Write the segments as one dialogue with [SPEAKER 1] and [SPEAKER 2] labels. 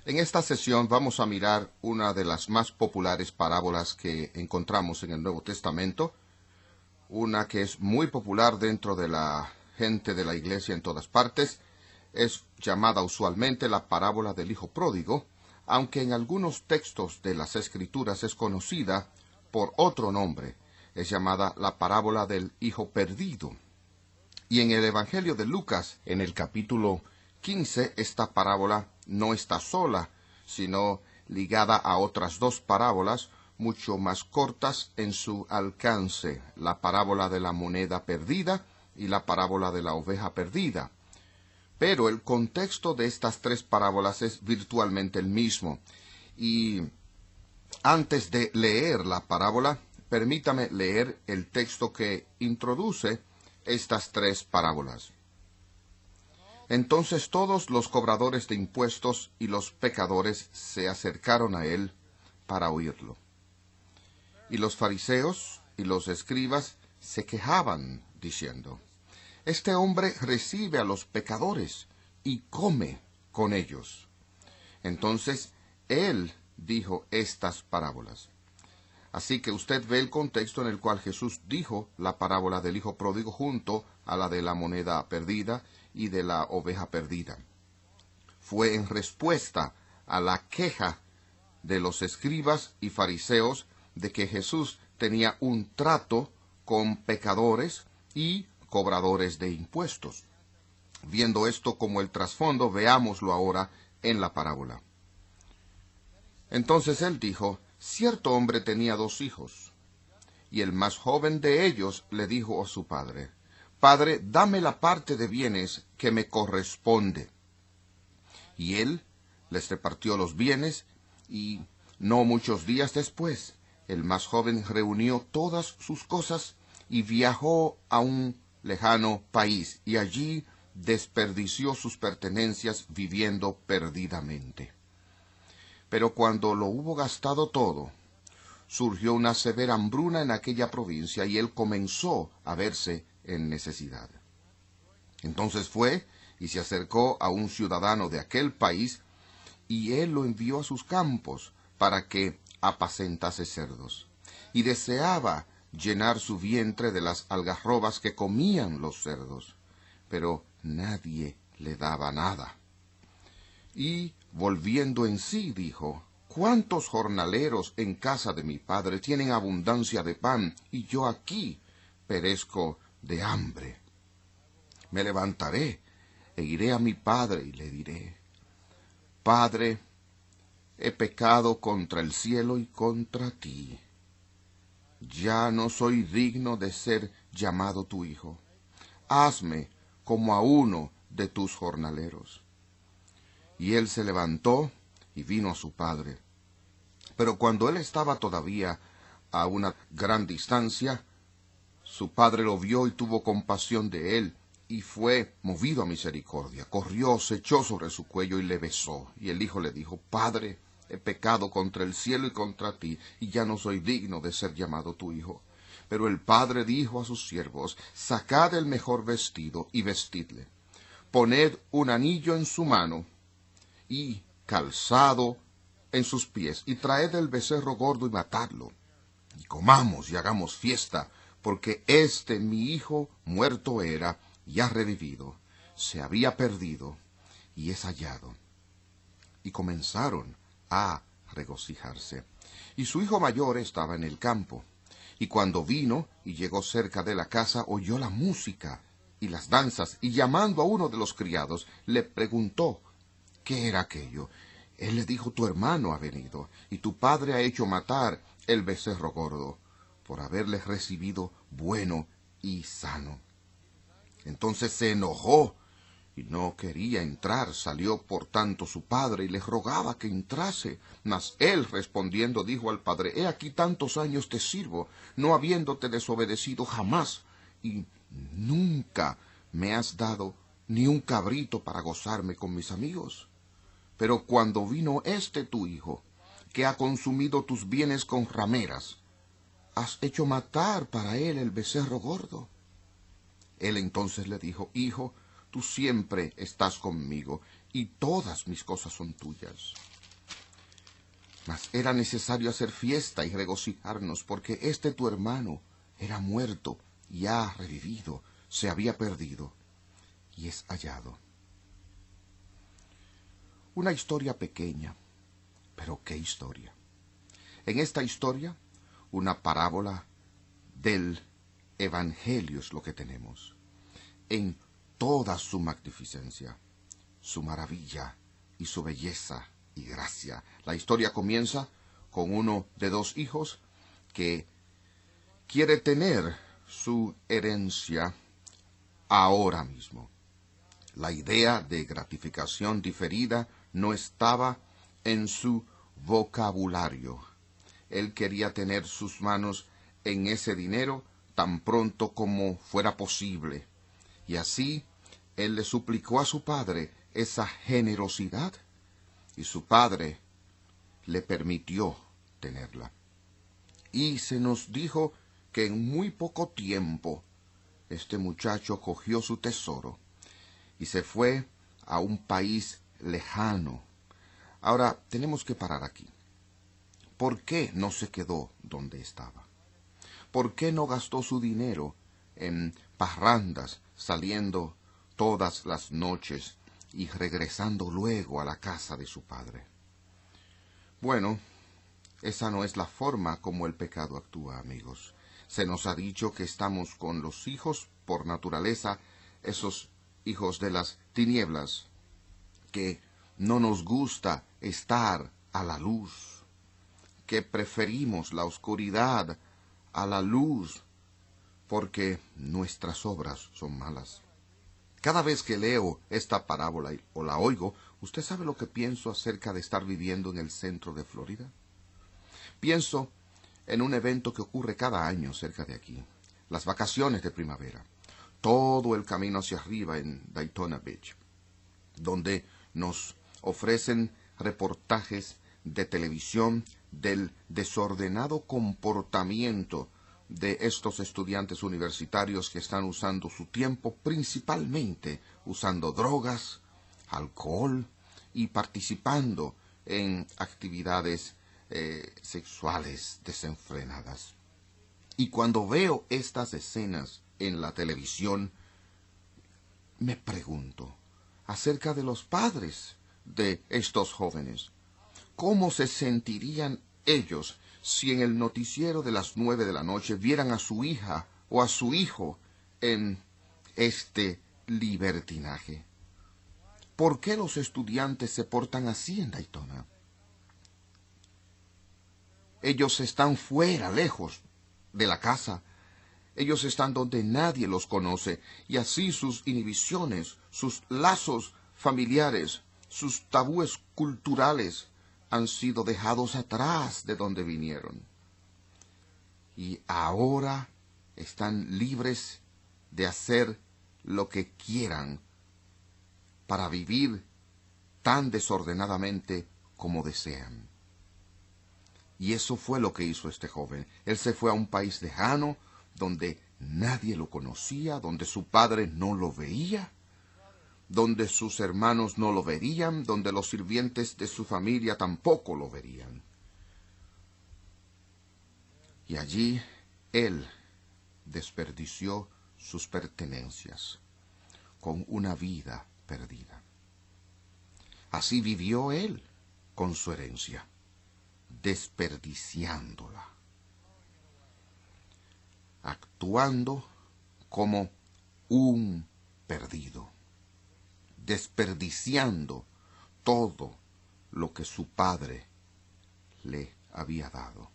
[SPEAKER 1] En esta sesión vamos a mirar una de las más populares parábolas que encontramos en el Nuevo Testamento, una que es muy popular dentro de la gente de la iglesia en todas partes. Es llamada usualmente la parábola del Hijo Pródigo, aunque en algunos textos de las Escrituras es conocida por otro nombre. Es llamada la parábola del Hijo Perdido. Y en el Evangelio de Lucas, en el capítulo 15, esta parábola no está sola, sino ligada a otras dos parábolas mucho más cortas en su alcance, la parábola de la moneda perdida y la parábola de la oveja perdida. Pero el contexto de estas tres parábolas es virtualmente el mismo. Y antes de leer la parábola, permítame leer el texto que introduce estas tres parábolas. Entonces todos los cobradores de impuestos y los pecadores se acercaron a él para oírlo. Y los fariseos y los escribas se quejaban, diciendo: Este hombre recibe a los pecadores y come con ellos. Entonces él dijo estas parábolas. Así que usted ve el contexto en el cual Jesús dijo la parábola del Hijo Pródigo junto a la de la moneda perdida y de la oveja perdida. Fue en respuesta a la queja de los escribas y fariseos de que Jesús tenía un trato con pecadores y cobradores de impuestos. Viendo esto como el trasfondo, veámoslo ahora en la parábola. Entonces él dijo: Cierto hombre tenía 2 hijos, y el más joven de ellos le dijo a su padre: Padre, dame la parte de bienes que me corresponde. Y él les repartió los bienes, y no muchos días después, el más joven reunió todas sus cosas y viajó a un lejano país, y allí desperdició sus pertenencias viviendo perdidamente. Pero cuando lo hubo gastado todo, surgió una severa hambruna en aquella provincia, y él comenzó a verse en necesidad. Entonces fue y se acercó a un ciudadano de aquel país, y él lo envió a sus campos para que apacentase cerdos. Y deseaba llenar su vientre de las algarrobas que comían los cerdos, pero nadie le daba nada. Y volviendo en sí, dijo: ¿Cuántos jornaleros en casa de mi padre tienen abundancia de pan, y yo aquí perezco de hambre? Me levantaré e iré a mi padre y le diré: Padre, he pecado contra el cielo y contra ti. Ya no soy digno de ser llamado tu hijo. Hazme como a uno de tus jornaleros. Y él se levantó y vino a su padre. Pero cuando él estaba todavía a una gran distancia, su padre lo vio y tuvo compasión de él, y fue movido a misericordia. Corrió, se echó sobre su cuello y le besó. Y el hijo le dijo: Padre, he pecado contra el cielo y contra ti, y ya no soy digno de ser llamado tu hijo. Pero el padre dijo a sus siervos: Sacad el mejor vestido y vestidle. Poned un anillo en su mano y calzado en sus pies, y traed el becerro gordo y matadlo, y comamos y hagamos fiesta, porque mi hijo muerto era, y ha revivido, se había perdido, y es hallado. Y comenzaron a regocijarse. Y su hijo mayor estaba en el campo, y cuando vino y llegó cerca de la casa, oyó la música y las danzas, y llamando a uno de los criados, le preguntó ¿qué era aquello? Él le dijo: Tu hermano ha venido, y tu padre ha hecho matar el becerro gordo, por haberle recibido bueno y sano. Entonces se enojó y no quería entrar. Salió por tanto su padre y le rogaba que entrase. Mas él respondiendo dijo al padre: He aquí tantos años te sirvo, no habiéndote desobedecido jamás, y nunca me has dado ni un cabrito para gozarme con mis amigos. Pero cuando vino tu hijo, que ha consumido tus bienes con rameras, has hecho matar para él el becerro gordo. Él entonces le dijo: Hijo, tú siempre estás conmigo, y todas mis cosas son tuyas. Mas era necesario hacer fiesta y regocijarnos, porque este tu hermano era muerto y ha revivido, se había perdido y es hallado. Una historia pequeña, pero qué historia. En esta historia, una parábola del Evangelio es lo que tenemos, en toda su magnificencia, su maravilla y su belleza y gracia. La historia comienza con uno de dos hijos que quiere tener su herencia ahora mismo. La idea de gratificación diferida no estaba en su vocabulario. Él quería tener sus manos en ese dinero tan pronto como fuera posible. Y así él le suplicó a su padre esa generosidad, y su padre le permitió tenerla. Y se nos dijo que en muy poco tiempo este muchacho cogió su tesoro y se fue a un país lejano. Ahora, tenemos que parar aquí. ¿Por qué no se quedó donde estaba? ¿Por qué no gastó su dinero en parrandas, saliendo todas las noches y regresando luego a la casa de su padre? Bueno, esa no es la forma como el pecado actúa, amigos. Se nos ha dicho que estamos con los hijos, por naturaleza, esos hijos de las tinieblas, que no nos gusta estar a la luz, que preferimos la oscuridad a la luz, porque nuestras obras son malas. Cada vez que leo esta parábola o la oigo, ¿usted sabe lo que pienso acerca de estar viviendo en el centro de Florida? Pienso en un evento que ocurre cada año cerca de aquí, las vacaciones de primavera, todo el camino hacia arriba en Daytona Beach, donde nos ofrecen reportajes de televisión del desordenado comportamiento de estos estudiantes universitarios que están usando su tiempo principalmente usando drogas, alcohol y participando en actividades sexuales desenfrenadas. Y cuando veo estas escenas en la televisión, me pregunto acerca de los padres de estos jóvenes. ¿Cómo se sentirían ellos si en el noticiero de las 9 de la noche vieran a su hija o a su hijo en este libertinaje? ¿Por qué los estudiantes se portan así en Daytona? Ellos están fuera, lejos de la casa. Ellos están donde nadie los conoce, y así sus inhibiciones, sus lazos familiares, sus tabúes culturales han sido dejados atrás de donde vinieron. Y ahora están libres de hacer lo que quieran para vivir tan desordenadamente como desean. Y eso fue lo que hizo este joven. Él se fue a un país lejano, donde nadie lo conocía, donde su padre no lo veía, donde sus hermanos no lo verían, donde los sirvientes de su familia tampoco lo verían. Y allí él desperdició sus pertenencias con una vida perdida. Así vivió él con su herencia, desperdiciándola, actuando como un perdido, desperdiciando todo lo que su padre le había dado.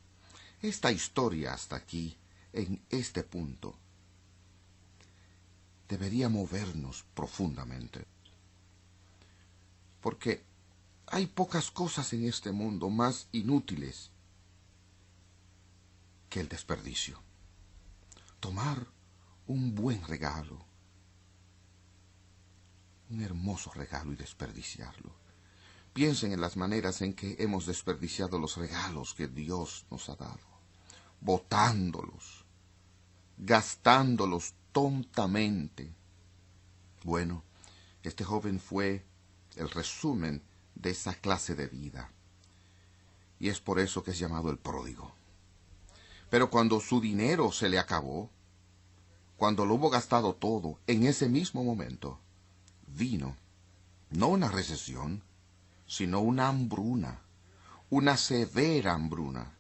[SPEAKER 1] Esta historia hasta aquí, en este punto, debería movernos profundamente, porque hay pocas cosas en este mundo más inútiles que el desperdicio. Tomar un buen regalo, un hermoso regalo, y desperdiciarlo. Piensen en las maneras en que hemos desperdiciado los regalos que Dios nos ha dado, botándolos, gastándolos tontamente. Bueno, este joven fue el resumen de esa clase de vida. y es por eso que es llamado el pródigo. Pero cuando su dinero se le acabó, cuando lo hubo gastado todo, en ese mismo momento, vino, no una recesión, sino una hambruna, una severa hambruna.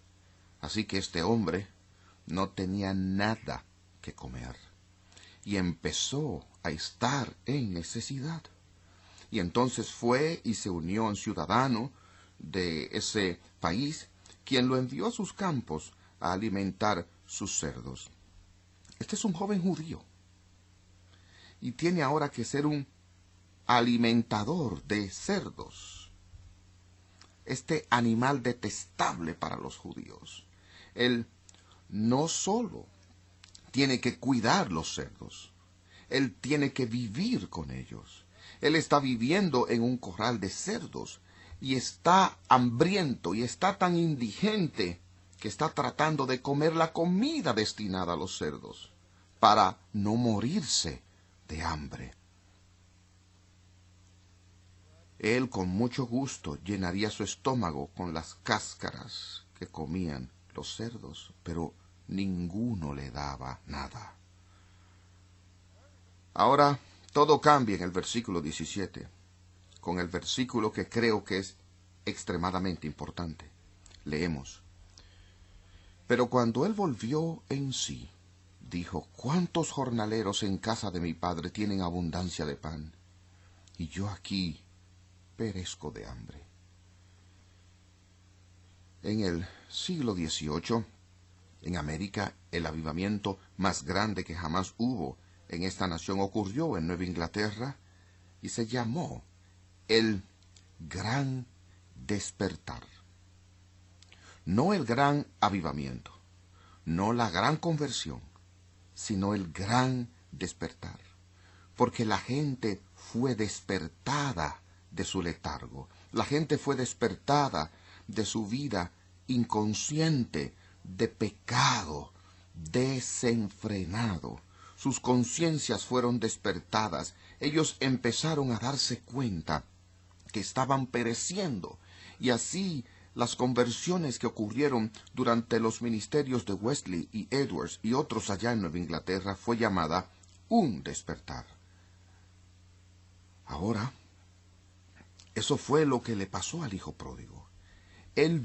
[SPEAKER 1] Así que este hombre no tenía nada que comer, y empezó a estar en necesidad. Y entonces fue y se unió a un ciudadano de ese país, quien lo envió a sus campos a alimentar sus cerdos. Este es un joven judío, y tiene ahora que ser un alimentador de cerdos, este animal detestable para los judíos. Él no solo tiene que cuidar los cerdos, él tiene que vivir con ellos. Él está viviendo en un corral de cerdos y está hambriento y está tan indigente que está tratando de comer la comida destinada a los cerdos para no morirse de hambre. Él con mucho gusto llenaría su estómago con las cáscaras que comían los cerdos, pero ninguno le daba nada. Ahora todo cambia en el versículo 17, con el versículo que creo que es extremadamente importante. Leemos: Pero cuando él volvió en sí, dijo: ¿Cuántos jornaleros en casa de mi padre tienen abundancia de pan? Y yo aquí perezco de hambre. En el siglo XVIII, en América, el avivamiento más grande que jamás hubo en esta nación ocurrió en Nueva Inglaterra y se llamó el Gran Despertar. No el gran avivamiento, no la gran conversión, sino el gran despertar, porque la gente fue despertada de su letargo, la gente fue despertada de su vida inconsciente, de pecado, desenfrenado. Sus conciencias fueron despertadas. Ellos empezaron a darse cuenta que estaban pereciendo. Y así las conversiones que ocurrieron durante los ministerios de Wesley y Edwards y otros allá en Nueva Inglaterra fue llamada un despertar. Ahora, eso fue lo que le pasó al hijo pródigo. Él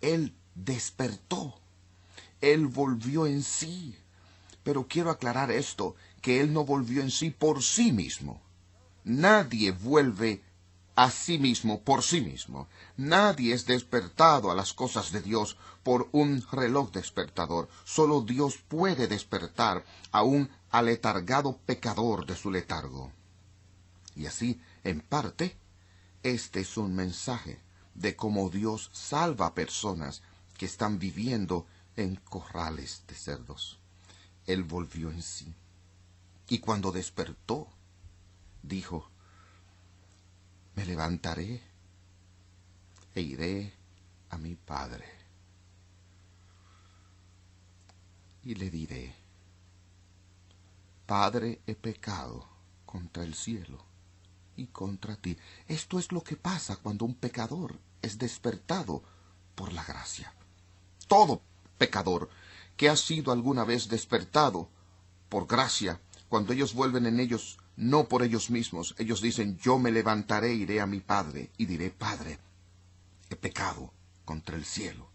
[SPEAKER 1] él despertó. Él volvió en sí. Pero quiero aclarar esto, que él no volvió en sí por sí mismo. Nadie vuelve a sí mismo por sí mismo. Nadie es despertado a las cosas de Dios por un reloj despertador. Solo Dios puede despertar a un aletargado pecador de su letargo. Y así, en parte, este es un mensaje de cómo Dios salva a personas que están viviendo en corrales de cerdos. Él volvió en sí. Y cuando despertó, dijo: me levantaré e iré a mi padre. Y le diré: Padre, he pecado contra el cielo y contra ti. Esto es lo que pasa cuando un pecador es despertado por la gracia. Todo pecador que ha sido alguna vez despertado por gracia, cuando ellos vuelven en ellos, no por ellos mismos, ellos dicen: yo me levantaré, iré a mi padre y diré: Padre, he pecado contra el cielo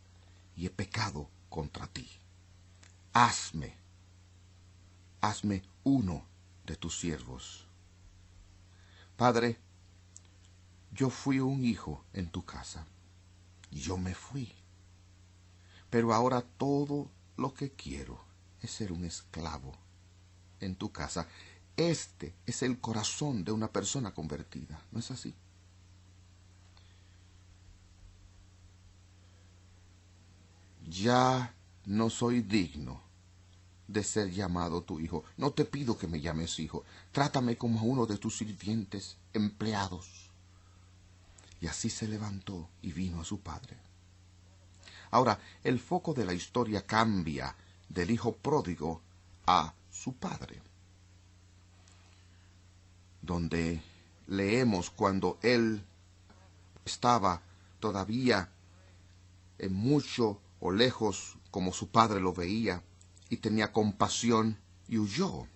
[SPEAKER 1] y he pecado contra ti. Hazme uno de tus siervos. Padre, yo fui un hijo en tu casa y yo me fui, pero ahora todo lo que quiero es ser un esclavo en tu casa. Este es el corazón de una persona convertida, ¿no es así? Ya no soy digno de ser llamado tu hijo. No te pido que me llames hijo. Trátame como a uno de tus sirvientes, empleados. Y así se levantó y vino a su padre. Ahora, el foco de la historia cambia del hijo pródigo a su padre, donde leemos cuando él estaba todavía en mucho o lejos como su padre lo veía, y tenía compasión y huyó.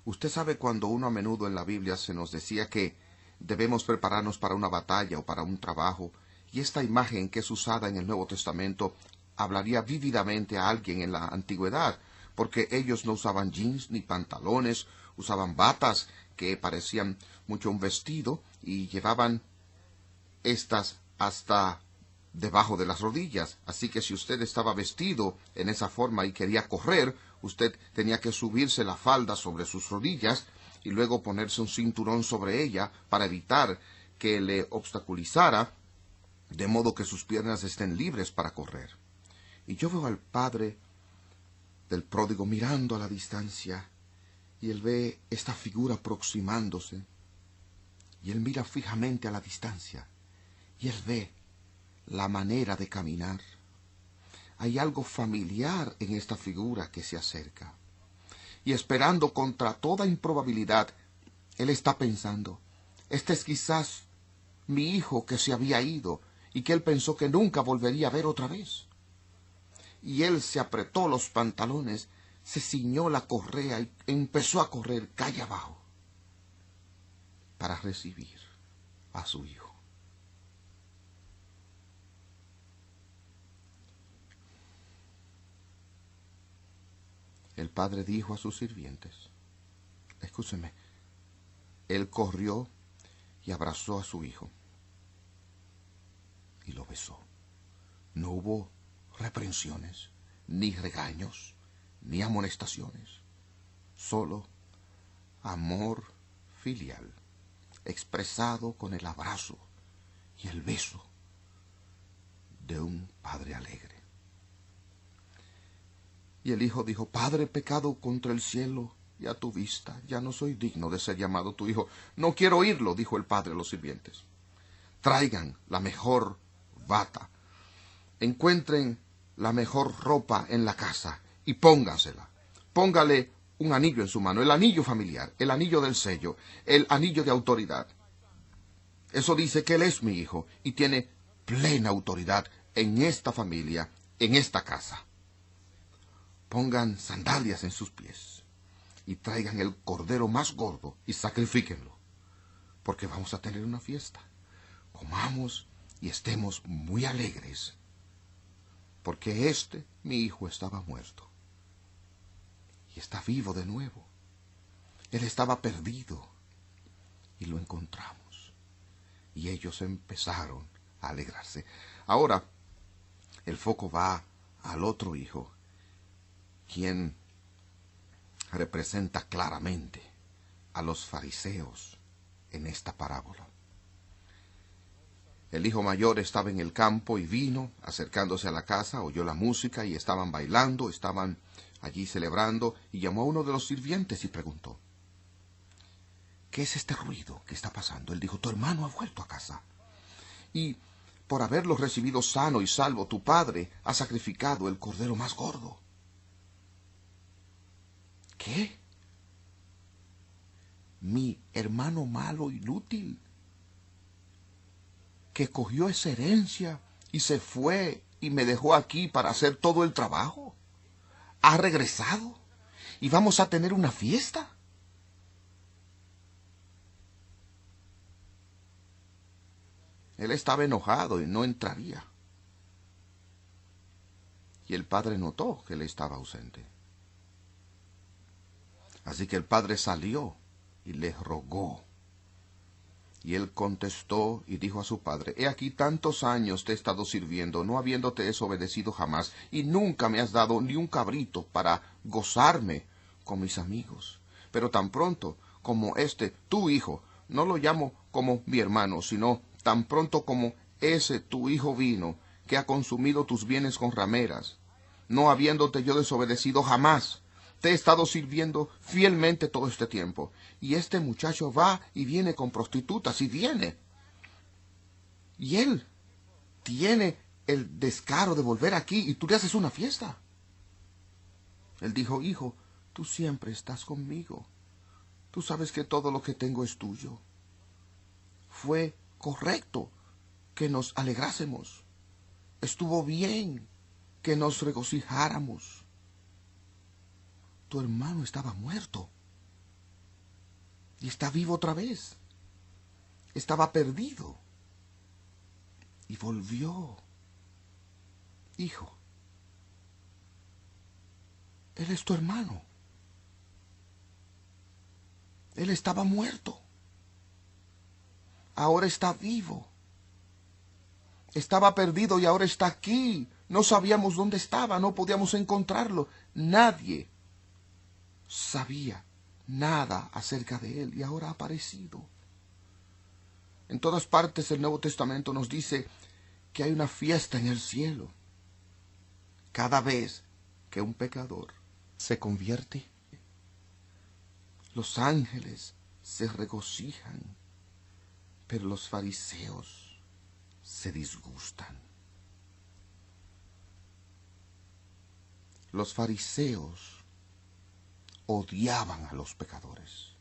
[SPEAKER 1] Usted sabe, cuando uno a menudo en la Biblia se nos decía que debemos prepararnos para una batalla o para un trabajo, y esta imagen que es usada en el Nuevo Testamento hablaría vívidamente a alguien en la antigüedad, porque ellos no usaban jeans ni pantalones, usaban batas que parecían mucho un vestido y llevaban estas hasta debajo de las rodillas. Así que si usted estaba vestido en esa forma y quería correr, usted tenía que subirse la falda sobre sus rodillas y luego ponerse un cinturón sobre ella para evitar que le obstaculizara, de modo que sus piernas estén libres para correr. Y yo veo al padre del pródigo mirando a la distancia, y él ve esta figura aproximándose, y él mira fijamente a la distancia, y él ve la manera de caminar. Hay algo familiar en esta figura que se acerca. Y esperando contra toda improbabilidad, él está pensando, este es quizás mi hijo que se había ido y que él pensó que nunca volvería a ver otra vez. Y él se apretó los pantalones, se ciñó la correa y empezó a correr calle abajo para recibir a su hijo. El padre dijo a sus sirvientes, escúcheme, él corrió y abrazó a su hijo y lo besó. No hubo reprensiones, ni regaños, ni amonestaciones, solo amor filial, expresado con el abrazo y el beso de un padre alegre. Y el hijo dijo, Padre, he pecado contra el cielo y a tu vista, ya no soy digno de ser llamado tu hijo. No quiero oírlo, dijo el padre a los sirvientes. Traigan la mejor bata, encuentren la mejor ropa en la casa y póngansela. Póngale un anillo en su mano, el anillo familiar, el anillo del sello, el anillo de autoridad. Eso dice que él es mi hijo y tiene plena autoridad en esta familia, en esta casa. Pongan sandalias en sus pies y traigan el cordero más gordo y sacrifíquenlo, porque vamos a tener una fiesta. Comamos y estemos muy alegres, porque mi hijo estaba muerto y está vivo de nuevo. Él estaba perdido y lo encontramos. Y ellos empezaron a alegrarse. Ahora el foco va al otro hijo, quien representa claramente a los fariseos en esta parábola. El hijo mayor estaba en el campo y vino, acercándose a la casa, oyó la música y estaban bailando, estaban allí celebrando, y llamó a uno de los sirvientes y preguntó, ¿qué es este ruido que está pasando? Él dijo, tu hermano ha vuelto a casa, y por haberlo recibido sano y salvo, tu padre ha sacrificado el cordero más gordo. ¿Qué? Mi hermano malo, inútil, que cogió esa herencia y se fue y me dejó aquí para hacer todo el trabajo, ha regresado y vamos a tener una fiesta. Él estaba enojado y no entraría. Y el padre notó que él estaba ausente. Así que el padre salió y le rogó. Y él contestó y dijo a su padre, he aquí tantos años te he estado sirviendo, no habiéndote desobedecido jamás, y nunca me has dado ni un cabrito para gozarme con mis amigos. Pero tan pronto como tu hijo, no lo llamo como mi hermano, sino tan pronto como ese tu hijo vino, que ha consumido tus bienes con rameras, no habiéndote yo desobedecido jamás, te he estado sirviendo fielmente todo este tiempo. Y este muchacho va y viene con prostitutas y viene. Y él tiene el descaro de volver aquí y tú le haces una fiesta. Él dijo, hijo, tú siempre estás conmigo. Tú sabes que todo lo que tengo es tuyo. Fue correcto que nos alegrásemos. Estuvo bien que nos regocijáramos. Tu hermano estaba muerto y está vivo otra vez. Estaba perdido y volvió. Hijo, él es tu hermano. Él estaba muerto. Ahora está vivo. Estaba perdido y ahora está aquí. No sabíamos dónde estaba, no podíamos encontrarlo. Nadie sabía nada acerca de él y ahora ha aparecido. En todas partes el Nuevo Testamento nos dice que hay una fiesta en el cielo cada vez que un pecador se convierte. Los ángeles se regocijan, pero los fariseos se disgustan. Los fariseos odiaban a los pecadores.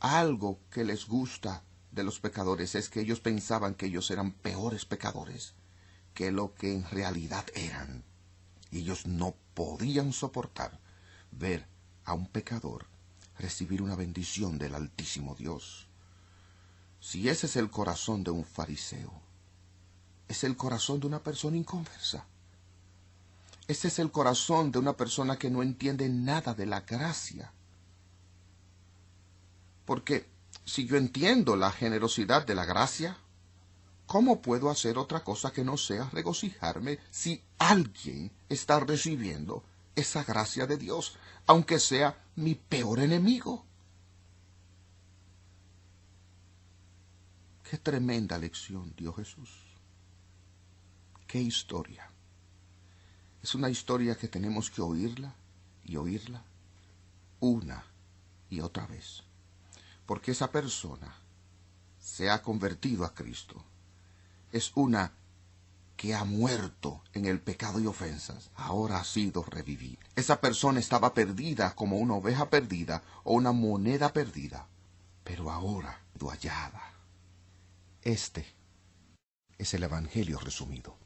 [SPEAKER 1] Algo que les gusta de los pecadores es que ellos pensaban que ellos eran peores pecadores que lo que en realidad eran. Y ellos no podían soportar ver a un pecador recibir una bendición del Altísimo Dios. Si ese es el corazón de un fariseo, es el corazón de una persona inconversa. Ese es el corazón de una persona que no entiende nada de la gracia. Porque si yo entiendo la generosidad de la gracia, ¿cómo puedo hacer otra cosa que no sea regocijarme si alguien está recibiendo esa gracia de Dios, aunque sea mi peor enemigo? Qué tremenda lección dio Jesús. Qué historia. Es una historia que tenemos que oírla y oírla una y otra vez. Porque esa persona se ha convertido a Cristo. Es una que ha muerto en el pecado y ofensas. Ahora ha sido revivida. Esa persona estaba perdida como una oveja perdida o una moneda perdida. Pero ahora ha sido hallada. Este es el Evangelio resumido.